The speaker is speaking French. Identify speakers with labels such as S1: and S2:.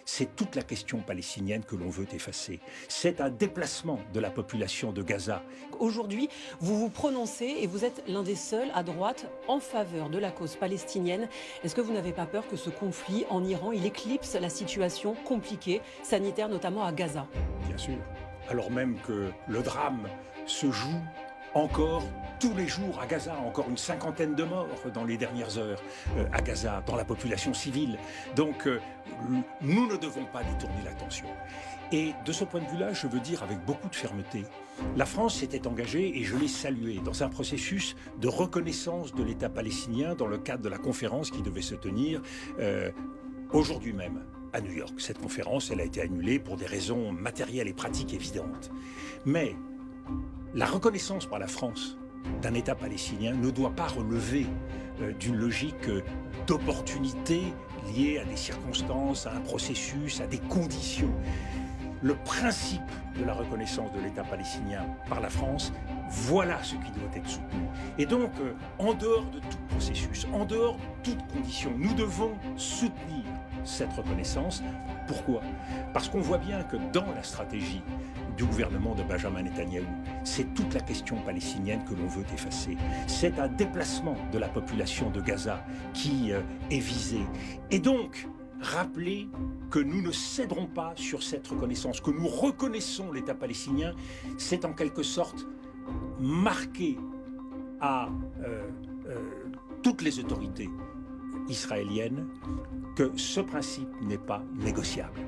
S1: C'est toute la question palestinienne que l'on veut effacer. C'est un déplacement de la population de Gaza.
S2: Aujourd'hui, vous vous prononcez et vous êtes l'un des seuls à droite en faveur de la cause palestinienne. Est-ce que vous n'avez pas peur que ce conflit en Iran, il éclipse la situation compliquée, sanitaire notamment à Gaza?
S1: Bien sûr. Alors même que le drame se joue encore tous les jours à Gaza, encore une cinquantaine de morts dans les dernières heures à Gaza, dans la population civile. Donc nous ne devons pas détourner l'attention. Et de ce point de vue-là, je veux dire avec beaucoup de fermeté, la France s'était engagée, et je l'ai saluée, dans un processus de reconnaissance de l'État palestinien dans le cadre de la conférence qui devait se tenir aujourd'hui même à New York. Cette conférence, elle a été annulée pour des raisons matérielles et pratiques évidentes. Mais la reconnaissance par la France d'un État palestinien ne doit pas relever d'une logique d'opportunité liée à des circonstances, à un processus, à des conditions. Le principe de la reconnaissance de l'État palestinien par la France, voilà ce qui doit être soutenu. Et donc, en dehors de tout processus, en dehors de toute condition, nous devons soutenir cette reconnaissance. Pourquoi? Parce qu'on voit bien que dans la stratégie du gouvernement de Benjamin Netanyahou, c'est toute la question palestinienne que l'on veut effacer. C'est un déplacement de la population de Gaza qui est visé. Et donc, rappeler que nous ne céderons pas sur cette reconnaissance, que nous reconnaissons l'État palestinien, c'est en quelque sorte marquer à toutes les autorités israéliennes que ce principe n'est pas négociable.